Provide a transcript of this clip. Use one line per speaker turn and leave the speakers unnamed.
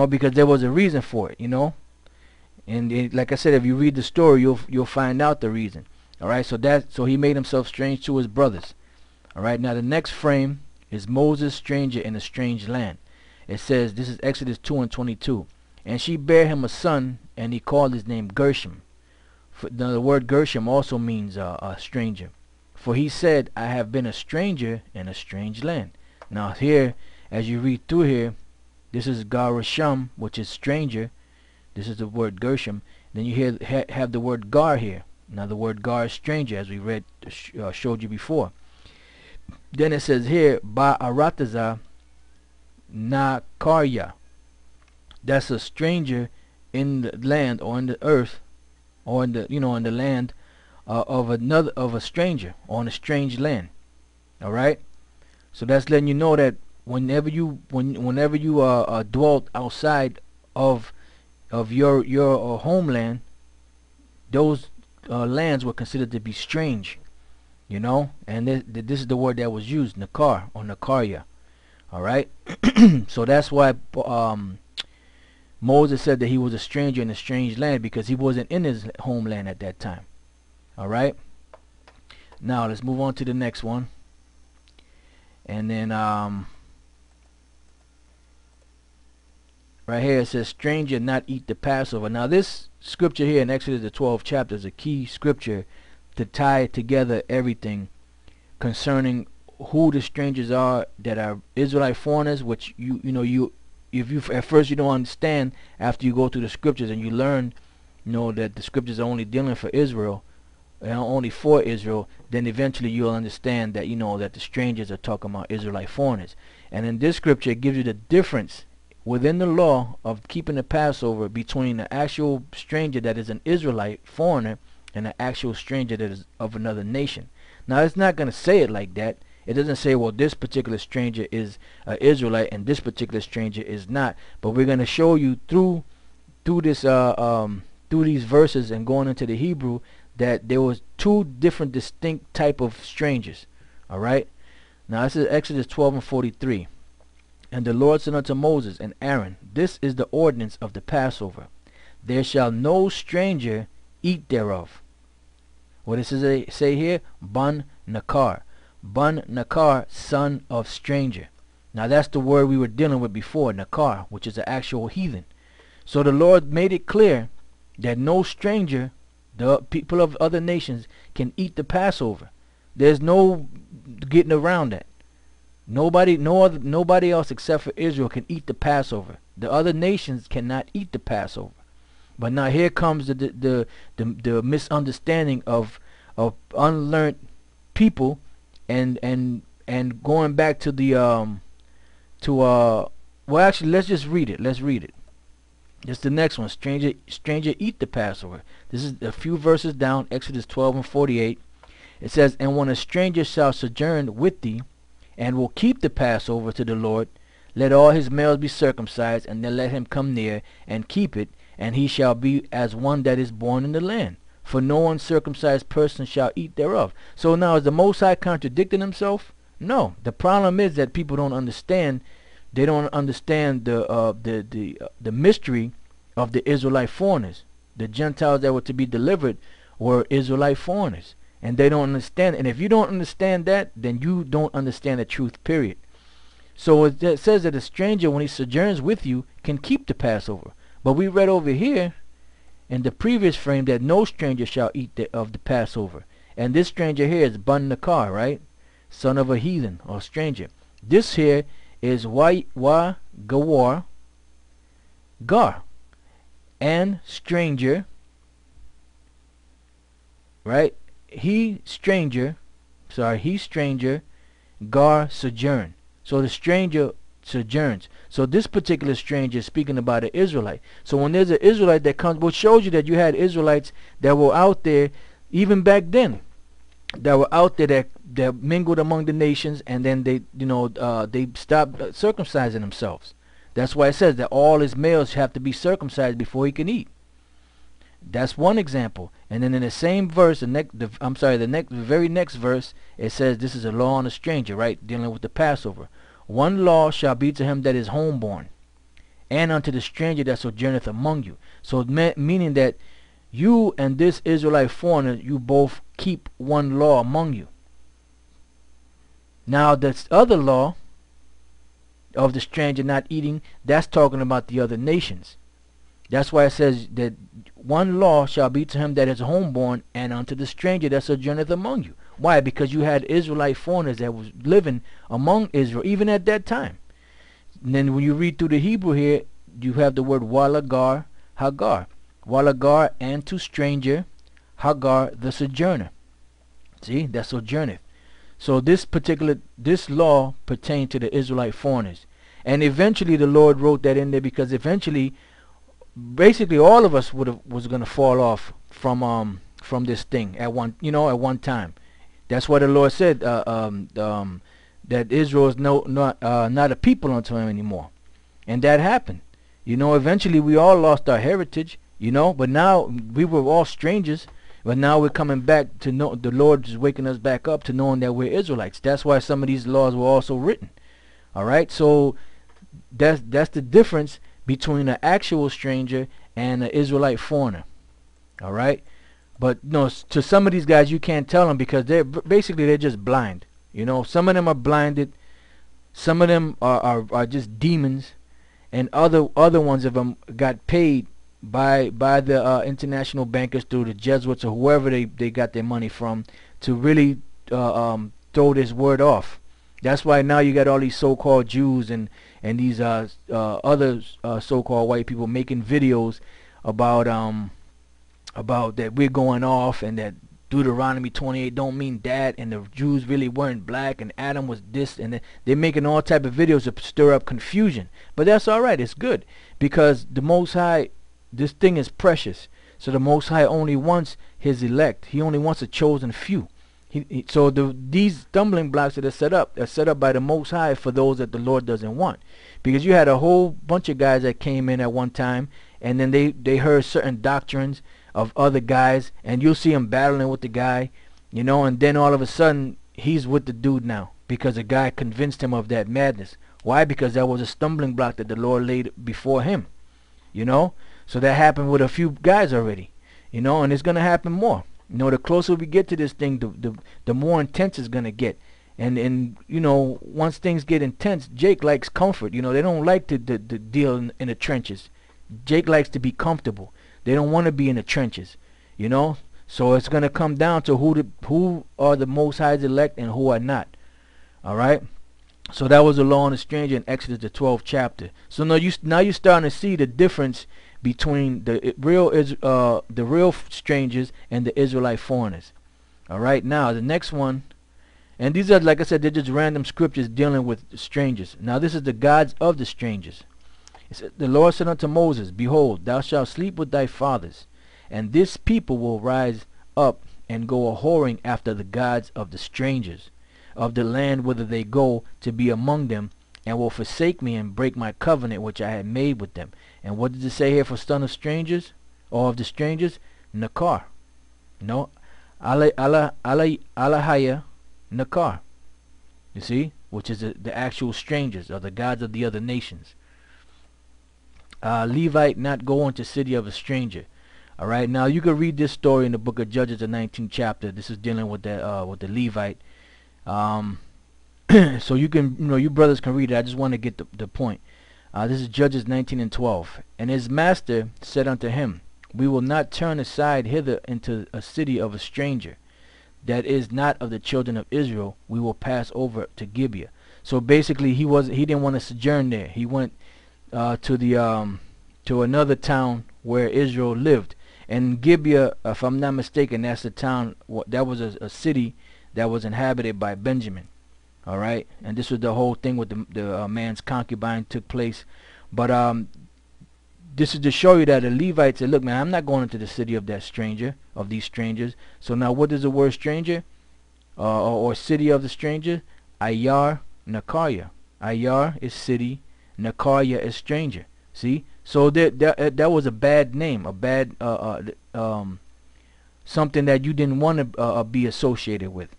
because there was a reason for it, and like I said, if you read the story, you'll find out the reason. All right, so he made himself strange to his brothers. All right, now the next frame is Moses, stranger in a strange land. It says, this is Exodus 2:22. And she bare him a son, and he called his name Gershom. Now the word Gershom also means a stranger. For he said, I have been a stranger in a strange land. Now here, as you read through here, this is Gershom, which is stranger. This is the word Gershom. Then you have the word Gar here. Now the word Gar is stranger, as we read showed you before. Then it says here, Ba'arataza Nakarya. That's a stranger in the land, or in the earth, or in the in the land of a stranger, or in a strange land. All right. So that's letting you know that whenever you dwelt outside of your homeland, those lands were considered to be strange. And this is the word that was used, Nakar or Nakarya. All right. So that's why Moses said that he was a stranger in a strange land, because he wasn't in his homeland at that time. All right. Now let's move on to the next one. And then right here it says, stranger not eat the Passover. Now this scripture here in Exodus the 12th chapter is a key scripture to tie together everything concerning who the strangers are that are Israelite foreigners, which if at first you don't understand, after you go through the scriptures and you learn that the scriptures are only dealing for Israel and only for Israel, then eventually you'll understand that that the strangers are talking about Israelite foreigners. And in this scripture it gives you the difference within the law of keeping the Passover between the actual stranger that is an Israelite foreigner and an actual stranger that is of another nation. Now it's not going to say it like that. It doesn't say, well, this particular stranger is an Israelite and this particular stranger is not. But we're going to show you through this through these verses and going into the Hebrew that there was two different distinct type of strangers. All right. Now this is Exodus 12:43. And the Lord said unto Moses and Aaron, this is the ordinance of the Passover. There shall no stranger eat thereof. What does it say here? Bun Nakar. Bun Nakar, son of stranger. Now that's the word we were dealing with before, Nakar, which is an actual heathen. So the Lord made it clear that no stranger, the people of other nations, can eat the Passover. There's no getting around that. Nobody else except for Israel can eat the Passover. The other nations cannot eat the Passover. But now here comes the misunderstanding of unlearned people, and going back to the well, actually let's just read it. Let's read it. It's the next one. Stranger eat the Passover. This is a few verses down, Exodus 12:48. It says, and when a stranger shall sojourn with thee, and will keep the Passover to the Lord, let all his males be circumcised, and then let him come near and keep it, and he shall be as one that is born in the land. For no uncircumcised person shall eat thereof. So now is the Most High contradicting himself? No. The problem is that people don't understand. They don't understand the mystery of the Israelite foreigners. The Gentiles that were to be delivered were Israelite foreigners, and they don't understand. And if you don't understand that, then you don't understand the truth, period. So it says that a stranger, when he sojourns with you, can keep the Passover. But we read over here in the previous frame that no stranger shall eat of the Passover. And this stranger here is Bun Nakar, right? Son of a heathen or stranger. This here is Gawar, Gar, and stranger, right? He stranger, Gar sojourn. So the stranger sojourns. So this particular stranger is speaking about an Israelite. So when there's an Israelite that comes, which shows you that you had Israelites that were out there even back then, that were out there that mingled among the nations, and then they they stopped circumcising themselves. That's why it says that all his males have to be circumcised before he can eat. That's one example. And then in the same verse, the very next verse, it says this is a law on a stranger, right? Dealing with the Passover. One law shall be to him that is homeborn, and unto the stranger that sojourneth among you. So meaning that you and this Israelite foreigner, you both keep one law among you. Now this other law of the stranger not eating, that's talking about the other nations. That's why it says that one law shall be to him that is homeborn, and unto the stranger that sojourneth among you. Why? Because you had Israelite foreigners that was living among Israel even at that time. And then when you read through the Hebrew here, you have the word walagar, hagar. Walagar, and to stranger, hagar, the sojourner. See, that sojourneth. So this law pertained to the Israelite foreigners. And eventually the Lord wrote that in there because eventually basically all of us was going to fall off from this thing at one time. That's why the Lord said that Israel is not a people unto him anymore. And that happened. Eventually we all lost our heritage, but now we were all strangers. But now we're coming back to know the Lord is waking us back up to knowing that we're Israelites. That's why some of these laws were also written. All right, so that's the difference between an actual stranger and an Israelite foreigner. All right, but no, to some of these guys you can't tell them because they're just blind. Some of them are blinded. Some of them are just demons, and other ones of them got paid by the international bankers through the Jesuits or whoever they got their money from to really throw this word off. That's why now you got all these so-called Jews and these other so-called white people making videos about that we're going off and that Deuteronomy 28 don't mean that, and the Jews really weren't black and Adam was this, and they're making all type of videos to stir up confusion. But that's all right. It's good because the Most High, this thing is precious. So the Most High only wants his elect. He only wants a chosen few. So these stumbling blocks that are set up by the Most High for those that the Lord doesn't want. Because you had a whole bunch of guys that came in at one time, and then they heard certain doctrines of other guys, and you'll see him battling with the guy, and then all of a sudden he's with the dude now because the guy convinced him of that madness. Why? Because that was a stumbling block that the Lord laid before him. So that happened with a few guys already, and it's going to happen more. The closer we get to this thing, the more intense it's going to get. And once things get intense, Jake likes comfort. They don't like to deal in the trenches. Jake likes to be comfortable. They don't want to be in the trenches, So it's going to come down to who are the Most High's elect and who are not. All right? So that was the law on the stranger in Exodus the 12th chapter. So now you're starting to see the difference between the real strangers and the Israelite foreigners. All right, now the next one, and these are, like I said, they're just random scriptures dealing with strangers. Now this is the gods of the strangers. It said, the Lord said unto Moses, behold, thou shalt sleep with thy fathers, and this people will rise up and go a whoring after the gods of the strangers of the land whither they go to be among them, and will forsake me and break my covenant which I had made with them. And what does it say here for son of strangers, or of the strangers? Nakar. Alahaya Nakar. You see, which is the actual strangers, or the gods of the other nations. Levite not go into city of a stranger. All right, now you can read this story in the book of Judges, the 19th chapter. This is dealing with the Levite. So you can, you brothers can read it. I just want to get the point. This is Judges 19 and 12. And his master said unto him, we will not turn aside hither into a city of a stranger that is not of the children of Israel. We will pass over to Gibeah. So basically he didn't want to sojourn there. He went to another town where Israel lived. And Gibeah, if I'm not mistaken, that's the town, that was a city that was inhabited by Benjamin. All right, and this was the whole thing with the man's concubine took place. But this is to show you that the Levite said, look, man, I'm not going into the city of that stranger, of these strangers. So now what is the word stranger or city of the stranger? Ayar Nakarya. Ayar is city, Nakarya is stranger. See, so that was a bad name, a bad something that you didn't want to be associated with.